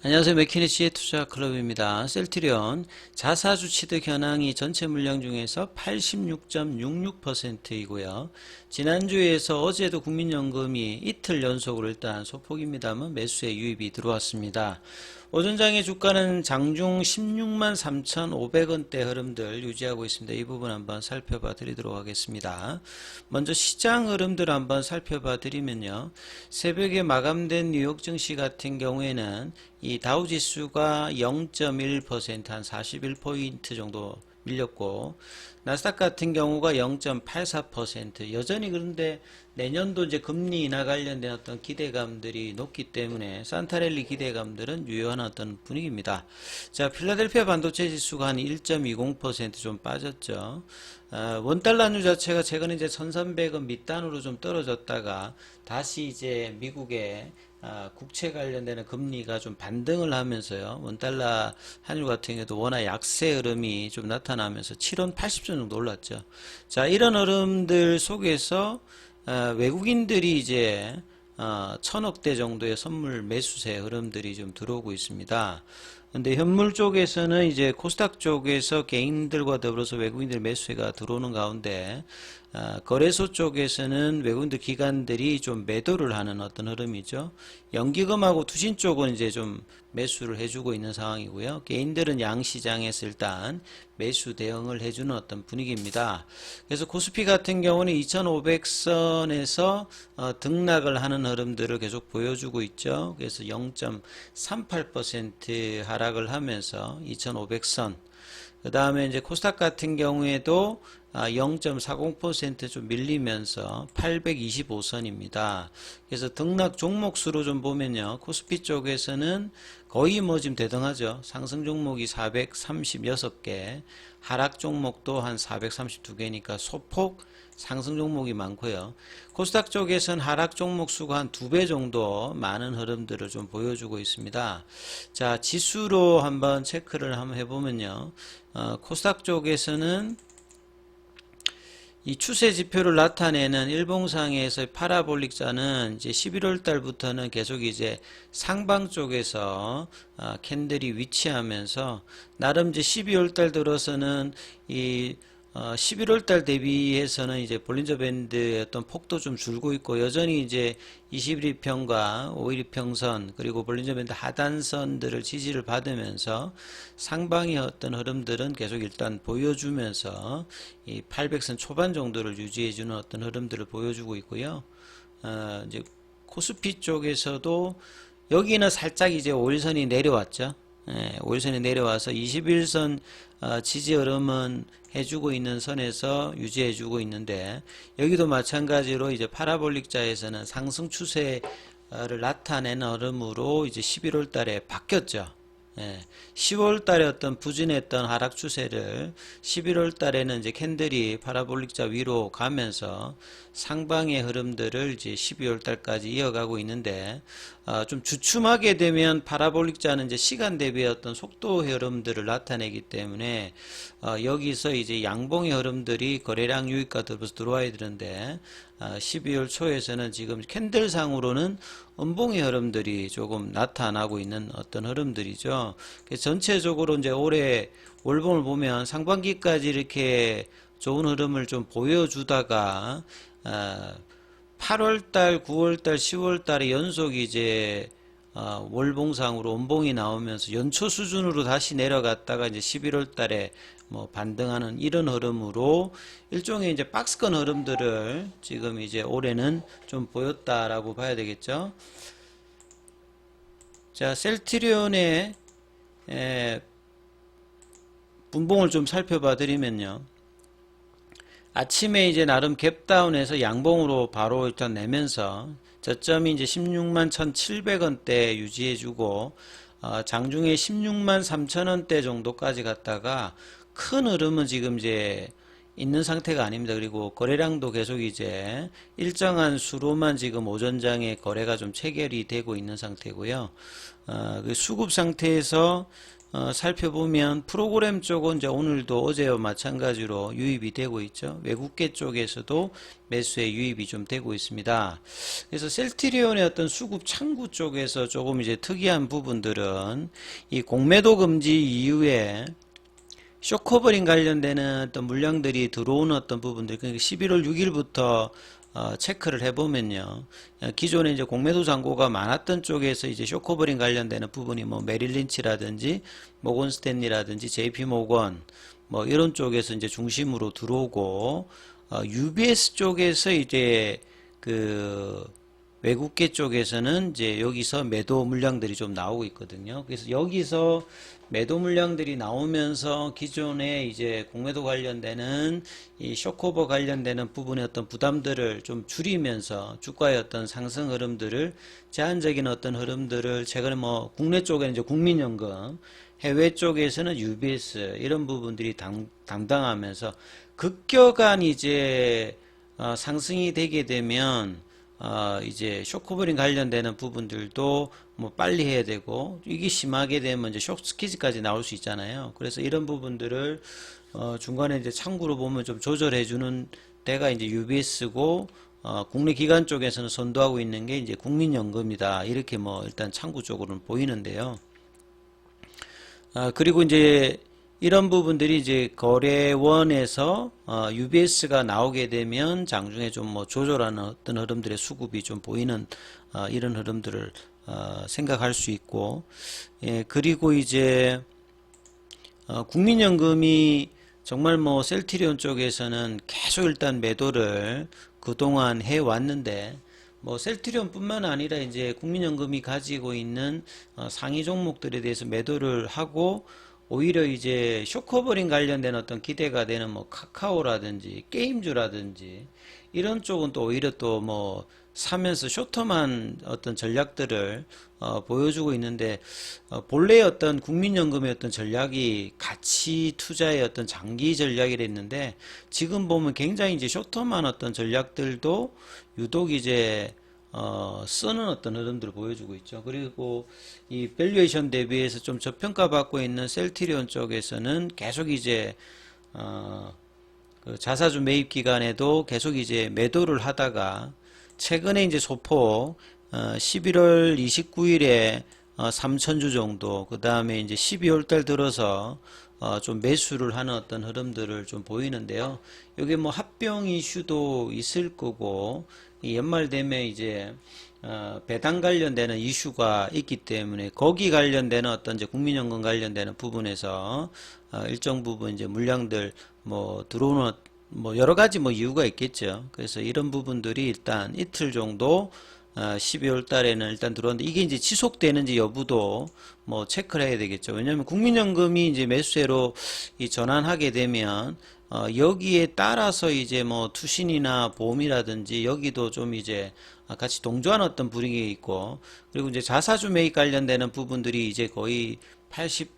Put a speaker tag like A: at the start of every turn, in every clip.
A: 안녕하세요. 맥키니치의 투자클럽입니다. 셀트리온 자사주 취득 현황이 전체 물량 중에서 86.66%이고요. 지난주에서 어제도 국민연금이 이틀 연속으로 일단 소폭입니다만 매수의 유입이 들어왔습니다. 오전장의 주가는 장중 16만 3,500원대 흐름들 유지하고 있습니다. 이 부분 한번 살펴봐 드리도록 하겠습니다. 먼저 시장 흐름들 한번 살펴봐 드리면요. 새벽에 마감된 뉴욕 증시 같은 경우에는 이 다우지수가 0.1% 한 41포인트 정도 밀렸고, 나스닥 같은 경우가 0.84% 여전히. 그런데 내년도 이제 금리 인하 관련된 어떤 기대감들이 높기 때문에 산타랠리 기대감들은 유효한 어떤 분위기입니다. 자, 필라델피아 반도체 지수가 한 1.20% 좀 빠졌죠. 원달러주 자체가 최근에 이제 1,300원 밑단으로 좀 떨어졌다가 다시 이제 미국의 국채 관련되는 금리가 좀 반등을 하면서요. 원달러 환율 같은 경우도 워낙 약세 흐름이 좀 나타나면서 7원 80전 정도 올랐죠. 자, 이런 흐름들 속에서 외국인들이 이제 1,000억대 정도의 선물 매수세 흐름들이 좀 들어오고 있습니다. 근데 현물 쪽에서는 이제 코스닥 쪽에서 개인들과 더불어서 외국인들 매수세가 들어오는 가운데 거래소 쪽에서는 외국인들 기관들이 좀 매도를 하는 어떤 흐름이죠. 연기금하고 투신 쪽은 이제 좀 매수를 해주고 있는 상황이고요. 개인들은 양시장에서 일단 매수 대응을 해주는 어떤 분위기입니다. 그래서 코스피 같은 경우는 2500선에서 등락을 하는 흐름들을 계속 보여주고 있죠. 그래서 0.38% 하락을 하면서 2500선. 그 다음에 이제 코스닥 같은 경우에도 0.40% 좀 밀리면서 825선입니다. 그래서 등락 종목 수로 좀 보면요. 코스피 쪽에서는 거의 뭐 지금 대등하죠. 상승 종목이 436개, 하락 종목도 한 432개니까 소폭 상승 종목이 많고요. 코스닥 쪽에서는 하락 종목 수가 한 2배 정도 많은 흐름들을 좀 보여주고 있습니다. 자, 지수로 한번 체크를 한번 해보면요. 코스닥 쪽에서는 이 추세 지표를 나타내는 일봉상에서 파라볼릭자는 이제 11월 달부터는 계속 이제 상방 쪽에서 캔들이 위치하면서 나름 이제 12월 달 들어서는 이 11월 달 대비해서는 이제 볼린저 밴드의 어떤 폭도 좀 줄고 있고, 여전히 이제 21일평과 5일평선 그리고 볼린저 밴드 하단선들을 지지를 받으면서 상방의 어떤 흐름들은 계속 일단 보여주면서 이 800선 초반 정도를 유지해주는 어떤 흐름들을 보여주고 있고요. 이제 코스피 쪽에서도 여기는 살짝 이제 5일선이 내려왔죠. 5일선이 내려와서 21선 지지 흐름은 해주고 있는 선에서 유지해주고 있는데, 여기도 마찬가지로 이제 파라볼릭자에서는 상승 추세를 나타내는 흐름으로 이제 11월 달에 바뀌었죠. 10월 달에 어떤 부진했던 하락 추세를 11월 달에는 이제 캔들이 파라볼릭자 위로 가면서 상방의 흐름들을 이제 12월 달까지 이어가고 있는데, 좀 주춤하게 되면 파라볼릭자는 이제 시간 대비의 어떤 속도 흐름들을 나타내기 때문에 여기서 이제 양봉의 흐름들이 거래량 유입과 더불어서 들어와야 되는데, 12월 초에서는 지금 캔들상으로는 음봉의 흐름들이 조금 나타나고 있는 어떤 흐름들이죠. 전체적으로 이제 올해 월봉을 보면 상반기까지 이렇게 좋은 흐름을 좀 보여주다가 8월달, 9월달, 10월달에 연속 이제 월봉상으로 음봉이 나오면서 연초 수준으로 다시 내려갔다가 이제 11월 달에 뭐 반등하는 이런 흐름으로 일종의 이제 박스권 흐름들을 지금 이제 올해는 좀 보였다라고 봐야 되겠죠. 자, 셀트리온의 분봉을 좀 살펴봐 드리면요. 아침에 이제 나름 갭다운해서 양봉으로 바로 일단 내면서 저점이 이제 16만 1,700원대 유지해주고, 장중에 16만 3천원대 정도까지 갔다가 큰 흐름은 지금 이제 있는 상태가 아닙니다. 그리고 거래량도 계속 이제 일정한 수로만 지금 오전장에 거래가 좀 체결이 되고 있는 상태고요. 그 수급 상태에서 살펴보면 프로그램 쪽은 이제 오늘도 어제와 마찬가지로 유입이 되고 있죠. 외국계 쪽에서도 매수에 유입이 좀 되고 있습니다. 그래서 셀트리온의 어떤 수급 창구 쪽에서 조금 이제 특이한 부분들은 이 공매도 금지 이후에 쇼커버링 관련되는 어떤 물량들이 들어오는 어떤 부분들, 그러니까 11월 6일부터 체크를 해보면요. 기존에 이제 공매도 잔고가 많았던 쪽에서 이제 쇼커버링 관련되는 부분이 뭐 메릴린치라든지 모건 스탠리라든지 JP 모건 뭐 이런 쪽에서 이제 중심으로 들어오고 UBS 쪽에서 이제 그 외국계 쪽에서는 이제 여기서 매도 물량들이 좀 나오고 있거든요. 그래서 여기서 매도 물량들이 나오면서 기존에 이제 공매도 관련되는 이 쇼커버 관련되는 부분의 어떤 부담들을 좀 줄이면서 주가의 어떤 상승 흐름들을 제한적인 어떤 흐름들을 최근에 뭐 국내 쪽에는 이제 국민연금, 해외 쪽에서는 UBS 이런 부분들이 담당하면서 급격한 이제 상승이 되게 되면 이제 쇼커버링 관련되는 부분들도 뭐 빨리 해야 되고, 이게 심하게 되면 이제 숏스퀴즈까지 나올 수 있잖아요. 그래서 이런 부분들을 중간에 이제 참고로 보면 좀 조절해주는 데가 이제 UBS고, 국내 기관 쪽에서는 선도하고 있는 게 이제 국민연금이다. 이렇게 뭐 일단 참고 쪽으로는 보이는데요. 그리고 이제 이런 부분들이 이제 거래원에서 UBS가 나오게 되면 장중에 좀 뭐 조절하는 어떤 흐름들의 수급이 좀 보이는 이런 흐름들을 생각할 수 있고, 예, 그리고 이제 국민연금이 정말 뭐 셀트리온 쪽에서는 계속 일단 매도를 그동안 해 왔는데, 뭐 셀트리온뿐만 아니라 이제 국민연금이 가지고 있는 상위 종목들에 대해서 매도를 하고, 오히려 이제 쇼커버링 관련된 어떤 기대가 되는 뭐 카카오라든지 게임주라든지 이런 쪽은 또 오히려 또 뭐 사면서 쇼텀한 어떤 전략들을 보여주고 있는데, 본래 어떤 국민연금의 어떤 전략이 가치 투자의 어떤 장기 전략이라 했는데, 지금 보면 굉장히 이제 쇼텀한 어떤 전략들도 유독 이제 쓰는 어떤 흐름들을 보여주고 있죠. 그리고 이 밸류에이션 대비해서 좀 저평가받고 있는 셀트리온 쪽에서는 계속 이제 그 자사주 매입 기간에도 계속 이제 매도를 하다가, 최근에 이제 소폭 11월 29일에 3천주 정도, 그 다음에 이제 12월 달 들어서 좀 매수를 하는 어떤 흐름들을 좀 보이는데요. 여기 뭐 합병 이슈도 있을 거고, 이 연말 되면 이제 배당 관련되는 이슈가 있기 때문에 거기 관련되는 어떤 이제 국민연금 관련되는 부분에서 일정 부분 이제 물량들 뭐 들어오는 뭐 여러 가지 뭐 이유가 있겠죠. 그래서 이런 부분들이 일단 이틀 정도 12월 달에는 일단 들어왔는데, 이게 이제 지속되는지 여부도 뭐 체크를 해야 되겠죠. 왜냐하면 국민연금이 이제 매수세로 이 전환하게 되면 여기에 따라서 이제 뭐 투신이나 보험이라든지 여기도 좀 이제 같이 동조하는 어떤 분위기 있고, 그리고 이제 자사주 매입 관련되는 부분들이 이제 거의 80%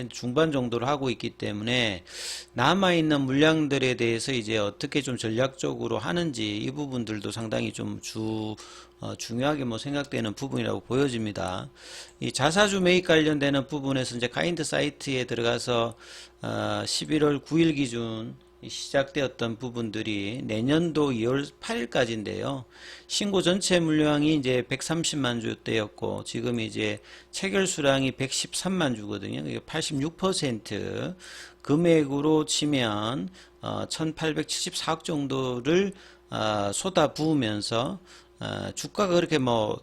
A: 중반 정도를 하고 있기 때문에 남아있는 물량들에 대해서 이제 어떻게 좀 전략적으로 하는지 이 부분들도 상당히 좀 중요하게 뭐 생각되는 부분이라고 보여집니다. 이 자사주 매입 관련되는 부분에서 이제 카인드 사이트에 들어가서 11월 9일 기준 시작되었던 부분들이 내년도 2월 8일까지인데요. 신고 전체 물량이 이제 130만 주대였고, 지금 이제 체결 수량이 113만 주거든요. 86% 금액으로 치면 1874억 정도를 쏟아 부으면서 주가가 그렇게 뭐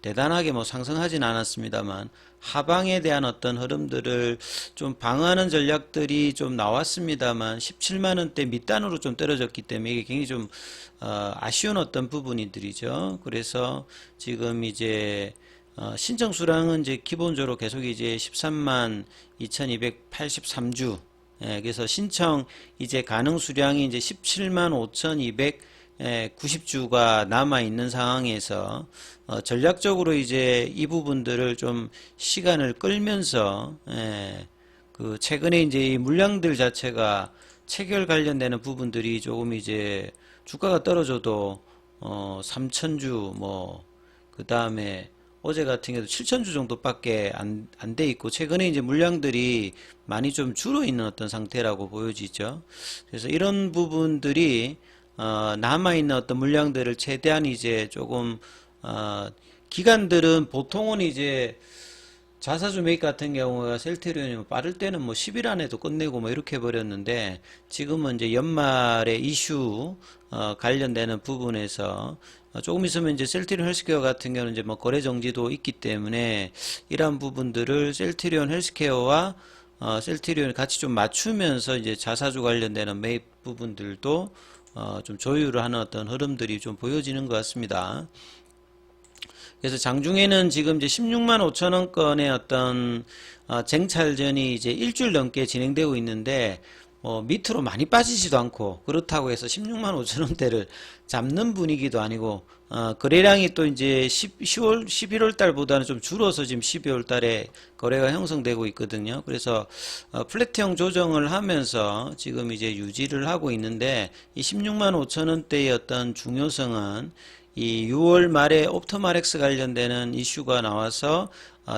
A: 대단하게 뭐 상승하진 않았습니다만, 하방에 대한 어떤 흐름들을 좀 방어하는 전략들이 좀 나왔습니다만 17만원대 밑단으로 좀 떨어졌기 때문에 이게 굉장히 좀 아쉬운 어떤 부분이들이죠. 그래서 지금 이제 신청 수량은 이제 기본적으로 계속 이제 13만 2283주, 예, 그래서 신청 이제 가능 수량이 이제 17만 5290주가 남아 있는 상황에서 전략적으로 이제 이 부분들을 좀 시간을 끌면서, 예, 그 최근에 이제 이 물량들 자체가 체결 관련되는 부분들이 조금 이제 주가가 떨어져도 3000주 뭐 그 다음에 어제 같은 경우도 7,000주 정도밖에 안 돼 있고, 최근에 이제 물량들이 많이 좀 줄어 있는 어떤 상태라고 보여지죠. 그래서 이런 부분들이 남아있는 어떤 물량들을 최대한 이제 조금, 기간들은 보통은 이제 자사주 매입 같은 경우가 셀트리온이 빠를 때는 뭐 10일 안에도 끝내고 뭐 이렇게 해버렸는데, 지금은 이제 연말에 이슈 관련되는 부분에서 조금 있으면 이제 셀트리온 헬스케어 같은 경우는 이제 뭐 거래 정지도 있기 때문에 이러한 부분들을 셀트리온 헬스케어와 셀트리온이 같이 좀 맞추면서 이제 자사주 관련되는 매입 부분들도 좀 조율을 하는 어떤 흐름들이 좀 보여지는 것 같습니다. 그래서 장중에는 지금 이제 16만 5천 원권의 어떤 쟁탈전이 이제 일주일 넘게 진행되고 있는데, 밑으로 많이 빠지지도 않고, 그렇다고 해서 16만 5천 원대를 잡는 분위기도 아니고, 거래량이 또 이제 10월, 11월 달보다는 좀 줄어서 지금 12월 달에 거래가 형성되고 있거든요. 그래서 플랫형 조정을 하면서 지금 이제 유지를 하고 있는데, 이 16만 5천 원대의 어떤 중요성은 이 6월 말에 옵토말엑스 관련되는 이슈가 나와서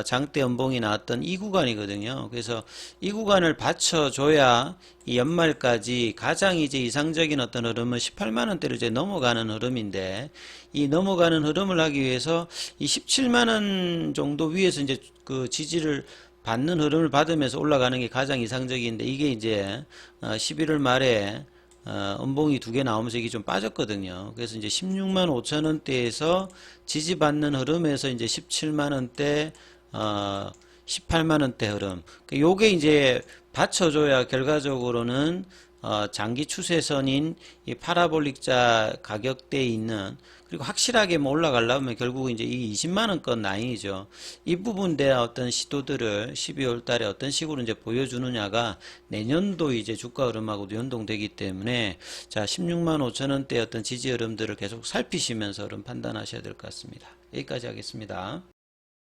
A: 장대 연봉이 나왔던 이 구간이거든요. 그래서 이 구간을 받쳐줘야 이 연말까지 가장 이제 이상적인 어떤 흐름은 18만 원대를 이제 넘어가는 흐름인데, 이 넘어가는 흐름을 하기 위해서 이 17만 원 정도 위에서 이제 그 지지를 받는 흐름을 받으면서 올라가는 게 가장 이상적인데, 이게 이제 11월 말에 음봉이 두 개 나오면서 이게 좀 빠졌거든요. 그래서 이제 16만 5천 원대에서 지지받는 흐름에서 이제 17만 원대, 18만 원대 흐름. 요게 이제 받쳐줘야 결과적으로는 장기 추세선인 이 파라볼릭자 가격대에 있는, 그리고 확실하게 뭐 올라가려면 결국 이제 이 20만 원권 라인이죠. 이 부분에 어떤 시도들을 12월 달에 어떤 식으로 이제 보여주느냐가 내년도 이제 주가 흐름하고도 연동되기 때문에, 자, 16만 5천 원대 어떤 지지 흐름들을 계속 살피시면서 흐름 판단하셔야 될 것 같습니다. 여기까지 하겠습니다.